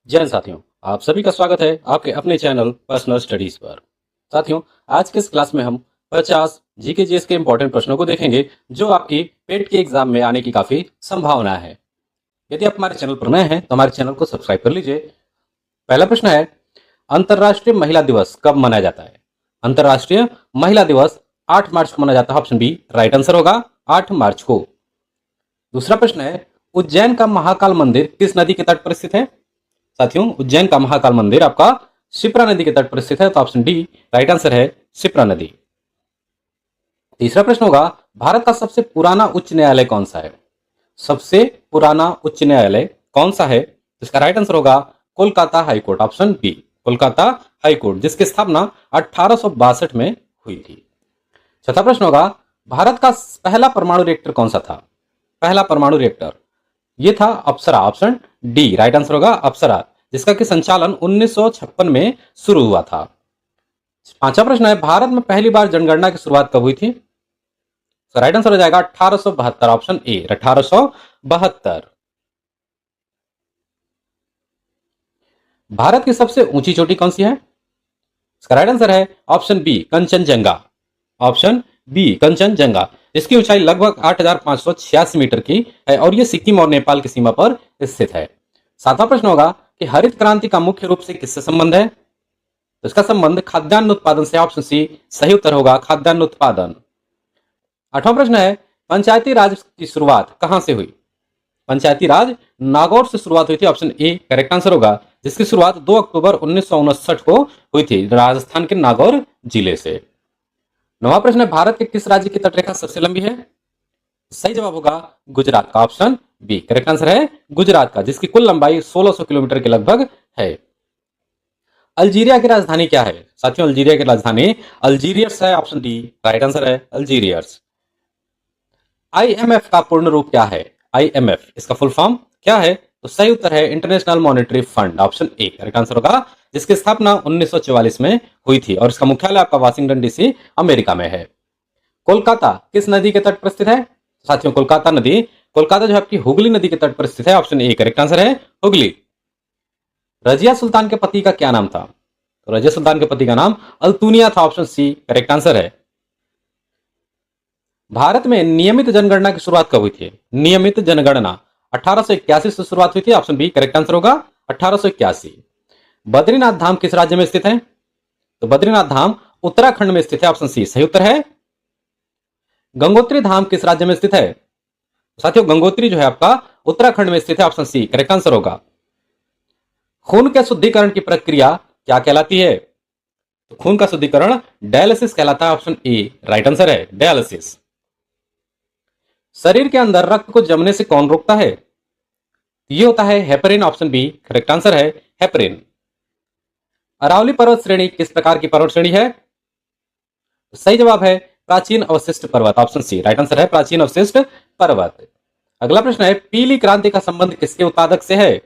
जय हिंद साथियों, आप सभी का स्वागत है आपके अपने चैनल पर्सनल स्टडीज पर। साथियों, आज के इस क्लास में हम 50 जीके जीएस के इंपॉर्टेंट प्रश्नों को देखेंगे जो आपकी पेट के एग्जाम में आने की काफी संभावना है। यदि आप हमारे चैनल पर नए हैं तो हमारे चैनल को सब्सक्राइब कर लीजिए। पहला प्रश्न है, अंतर्राष्ट्रीय महिला दिवस कब मनाया जाता है? अंतर्राष्ट्रीय महिला दिवस 8 मार्च को मनाया जाता है। ऑप्शन बी राइट आंसर होगा 8 मार्च को। दूसरा प्रश्न है, उज्जैन का महाकाल मंदिर किस नदी के तट पर स्थित है? साथियों, उज्जैन का महाकाल मंदिर आपका शिप्रा नदी के तट पर स्थित है, तो ऑप्शन डी राइट आंसर है शिप्रा नदी। तीसरा प्रश्न होगा, भारत का सबसे पुराना उच्च न्यायालय कौन सा है? सबसे पुराना उच्च न्यायालय कौन सा है? इसका राइट आंसर होगा Kolkata high court, option B Kolkata high court, जिसकी स्थापना 1862 में हुई थी। चौथा प्रश्न होगा, भारत का पहला परमाणु रिएक्टर कौन सा था? पहला परमाणु रिएक्टर ये था अप्सरा, ऑप्शन डी राइट आंसर होगा अप्सरा, जिसका कि संचालन 1956 में शुरू हुआ था। पांचवा प्रश्न है, भारत में पहली बार जनगणना की शुरुआत कब हुई थी? तो राइट आंसर हो जाएगा 1872, ऑप्शन ए 1872। भारत की सबसे ऊंची चोटी कौन सी है? इसका राइट आंसर है option B Kanchenjunga, option B Kanchenjunga. इसकी ऊंचाई लगभग 8,586 मीटर की है और यह सिक्किम और नेपाल की सीमा पर स्थित है। सातवां प्रश्न होगा कि हरित क्रांति का मुख्य रूप से किससे संबंध है? तो इसका संबंध खाद्यान्न उत्पादन से, ऑप्शन सी सही उत्तर होगा खाद्यान्न उत्पादन। आठवां प्रश्न है, पंचायती राज की शुरुआत कहां से हुई? पंचायती राज नागौर से शुरुआत हुई थी, ऑप्शन ए करेक्ट आंसर होगा, जिसकी शुरुआत 2 अक्टूबर 1959 को हुई थी राजस्थान के नागौर जिले से। नवा प्रश्न है, भारत के किस राज्य की तटरेखा सबसे लंबी है? सही जवाब होगा गुजरात का, ऑप्शन बी करेक्ट आंसर है गुजरात का, जिसकी कुल लंबाई 1600 किलोमीटर के लगभग है। अल्जीरिया की राजधानी क्या है? साथियों, अल्जीरिया की राजधानी अल्जीरियस है, ऑप्शन डी राइट आंसर है अल्जीरियस। आईएमएफ का पूर्ण रूप क्या है? आईएमएफ इसका फुल फॉर्म क्या है? तो सही उत्तर है international monetary fund, option A correct answer होगा, जिसकी स्थापना 1944 में हुई थी और इसका मुख्यालय आपका वाशिंगटन डीसी अमेरिका में है। कोलकाता किस नदी के तट पर स्थित है? साथियों, कोलकाता नदी, कोलकाता जो आपकी हुगली नदी के तट पर स्थित है, ऑप्शन ए करेक्ट आंसर है हुगली। रजिया सुल्तान के पति का क्या नाम था? तो रजिया सुल्तान के पति का नाम अल्तुनिया था, ऑप्शन सी करेक्ट आंसर है। भारत में नियमित जनगणना की शुरुआत कब हुई थी? नियमित जनगणना 1881 से शुरुआत हुई थी, ऑप्शन बी करेक्ट आंसर होगा 1881। बद्रीनाथ धाम किस राज्य में स्थित है? तो बद्रीनाथ धाम उत्तराखंड में स्थित है, ऑप्शन सी सही उत्तर है। गंगोत्री धाम किस राज्य में स्थित है? साथियों, गंगोत्री जो है आपका उत्तराखंड में स्थित है, ऑप्शन सी करेक्ट आंसर होगा। खून के शुद्धिकरण की प्रक्रिया क्या कहलाती है? तो खून का शुद्धिकरण डायलिसिस कहलाता है, ऑप्शन ए राइट आंसर है डायलिसिस। शरीर के अंदर रक्त को जमने से कौन रोकता है? ये होता है heparin, option B correct answer है हेपरिन। अरावली पर्वत श्रेणी किस प्रकार की पर्वत श्रेणी है? सही जवाब है प्राचीन अवशिष्ट पर्वत, ऑप्शन सी राइट आंसर है प्राचीन अवशिष्ट पर्वत। अगला प्रश्न है, पीली क्रांति का संबंध किसके उत्पादक से है?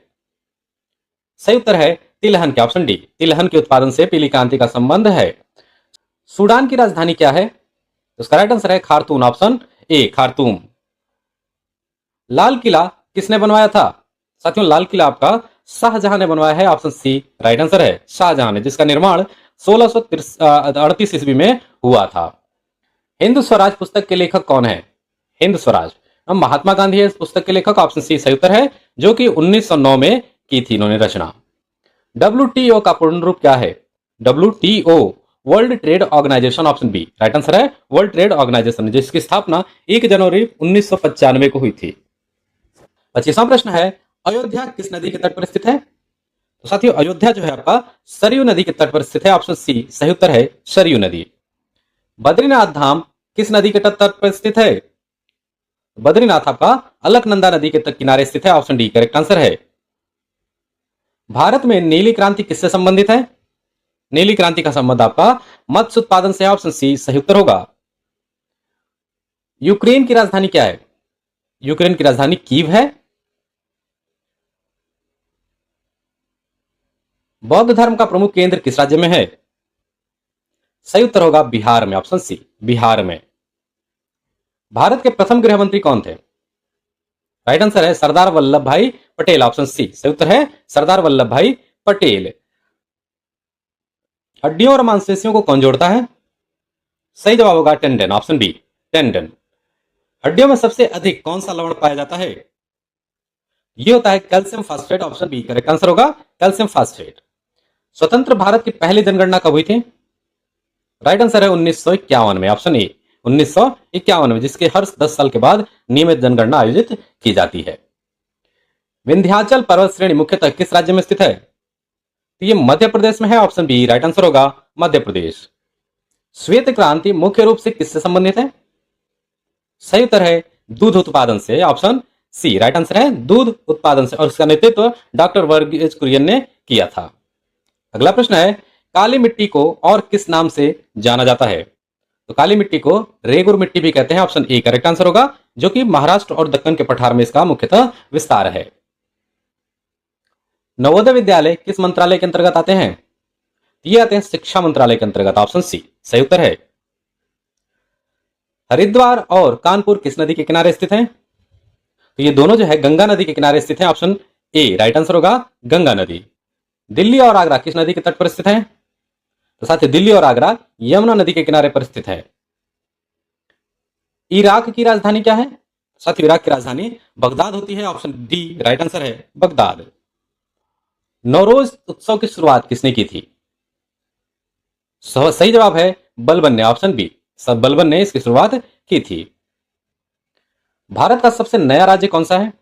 सही उत्तर है तिलहन के, ऑप्शन डी तिलहन के उत्पादन से पीली क्रांति का संबंध है। सूडान की राजधानी क्या है? उसका राइट आंसर है Khartoum, option A Khartoum. Lal Qila किसने बनवाया था? साथियों, लाल किला आपका शाहजहां ने बनवाया है, ऑप्शन सी राइट आंसर है शाहजहां ने, जिसका निर्माण 1638 ईस्वी में हुआ था। हिंद स्वराज पुस्तक के लेखक कौन है? हिंद स्वराज महात्मा गांधी है इस पुस्तक के लेखक, ऑप्शन सी सही उत्तर है, जो कि 1909 में की थी इन्होंने रचना। WTO का पूर्ण रूप क्या है? WTO world trade organisation, option B right answer है वर्ल्ड ट्रेड ऑर्गेनाइजेशन, जिसकी स्थापना 1 जनवरी 1995 को हुई थी। 25वां प्रश्न है, अयोध्या किस नदी के तट पर स्थित है? तो साथियों, अयोध्या जो है आपका सरयू नदी के तट पर स्थित है, ऑप्शन सी सही उत्तर है सरयू नदी। बद्रीनाथ धाम किस नदी के तट पर स्थित है? बद्रीनाथ आपका अलकनंदा नदी के किनारे स्थित है, ऑप्शन डी करेक्ट आंसर है। भारत में नीली क्रांति किससे संबंधित है? नीली क्रांति का संबंध आपका मत्स्य उत्पादन से, ऑप्शन सी सही उत्तर होगा। यूक्रेन की राजधानी क्या है? यूक्रेन की राजधानी कीव है। बौद्ध धर्म का प्रमुख केंद्र किस राज्य में है? सही उत्तर होगा बिहार में, ऑप्शन सी बिहार में। भारत के प्रथम गृह मंत्री कौन थे? राइट आंसर है सरदार वल्लभ भाई पटेल, ऑप्शन सी सही उत्तर है सरदार वल्लभ भाई पटेल। हड्डियों और मांसपेशियों को कौन जोड़ता है? सही जवाब होगा टेंडन, ऑप्शन बी टेंडन। हड्डियों में सबसे अधिक कौन सा लवण पाया जाता है? ये होता है calcium phosphate, option B correct answer होगा कैल्शियम फास्फेट। स्वतंत्र भारत की पहली जनगणना कब हुई थी? राइट आंसर है 1951 में, ऑप्शन ए 1951 में, जिसके हर 10 साल के बाद नियमित जनगणना आयोजित की जाती है। विंध्याचल पर्वत श्रेणी मुख्यतः किस राज्य में स्थित है? तो ये मध्य प्रदेश में है, ऑप्शन बी राइट आंसर होगा मध्य प्रदेश। श्वेत क्रांति मुख्य रूप से किससे संबंधित है? सही उत्तर है दूध उत्पादन से, ऑप्शन सी राइट आंसर है दूध उत्पादन से, और इसका नेतृत्व डॉक्टर वर्गीज कुरियन ने किया था। अगला प्रश्न है काली मिट्टी को और किस नाम से जाना जाता है? तो काली मिट्टी को रेगुर मिट्टी भी कहते हैं, ऑप्शन ए करेक्ट आंसर होगा, जो कि महाराष्ट्र और दक्कन के पठार में इसका मुख्यतः विस्तार है। नवोदय विद्यालय किस मंत्रालय के अंतर्गत आते हैं? ये आते हैं शिक्षा मंत्रालय के अंतर्गत, ऑप्शन सी सही उत्तर है। हरिद्वार और कानपुर किस नदी के किनारे स्थित हैं? तो ये दोनों जो है गंगा नदी के किनारे स्थित हैं, ऑप्शन ए राइट आंसर होगा गंगा नदी। दिल्ली और आगरा किस नदी के तट पर स्थित है? तो साथ ही दिल्ली और आगरा यमुना नदी के किनारे पर स्थित है। इराक की राजधानी क्या है? साथ ही इराक की राजधानी बगदाद होती है, ऑप्शन डी राइट आंसर है बगदाद। नौरोज उत्सव की शुरुआत किसने की थी? सही जवाब है बलबन ने, ऑप्शन बी सब बलबन ने इसकी शुरुआत की थी। भारत का सबसे नया राज्य कौन सा है?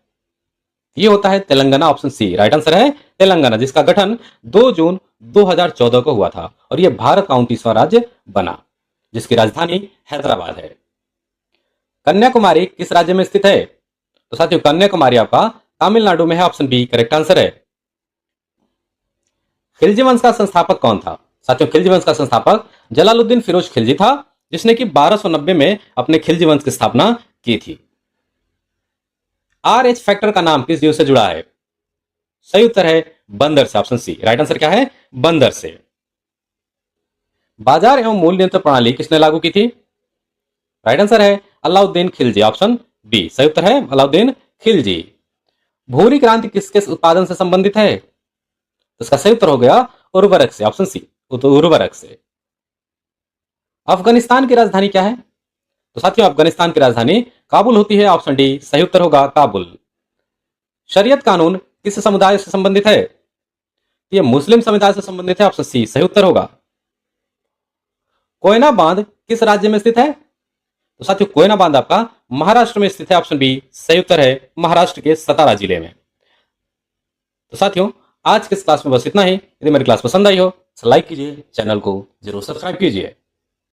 ये होता है Telangana, option C right answer है तेलंगाना, जिसका गठन 2 जून 2014 को हुआ था और यह भारत का 29वां राज्य बना, जिसकी राजधानी हैदराबाद है। कन्याकुमारी किस राज्य में स्थित है? तो साथियों कन्याकुमारी आपका तमिलनाडु में है, ऑप्शन बी करेक्ट आंसर है। खिलजी वंश का संस्थापक कौन था? साथियों खिलजी वंश का संस्थापक जलालुद्दीन फिरोज खिलजी था, जिसने कि 1290 में अपने खिलजी वंश की स्थापना की थी। RH फैक्टर का नाम किस जीव से जुड़ा है? सही उत्तर है बंदर से, ऑप्शन सी राइट आंसर क्या है बंदर से। बाजार एवं मूल्य नियंत्रण प्रणाली किसने लागू की थी? राइट आंसर है अलाउद्दीन खिलजी, ऑप्शन बी सही उत्तर है अलाउद्दीन खिलजी। भूरी क्रांति किसके उत्पादन से संबंधित है? तो इसका सही उत्तर हो गया उर्वरक से, ऑप्शन सी उर्वरक से। अफगानिस्तान की राजधानी क्या है? तो साथियों अफगानिस्तान की राजधानी काबुल होती है, ऑप्शन डी सही उत्तर होगा काबुल। शरीयत कानून किस समुदाय से संबंधित है? ये मुस्लिम समुदाय से संबंधित है, ऑप्शन सी सही उत्तर होगा। कोयना बांध किस राज्य में स्थित है? तो साथियों कोयना बांध आपका महाराष्ट्र में स्थित है, ऑप्शन बी सही उत्तर है महाराष्ट्र के सतारा जिले में। तो साथियों आज के इस क्लास में बस इतना ही। यदि मेरी क्लास पसंद आई हो तो लाइक कीजिए, चैनल को जरूर सब्सक्राइब कीजिए।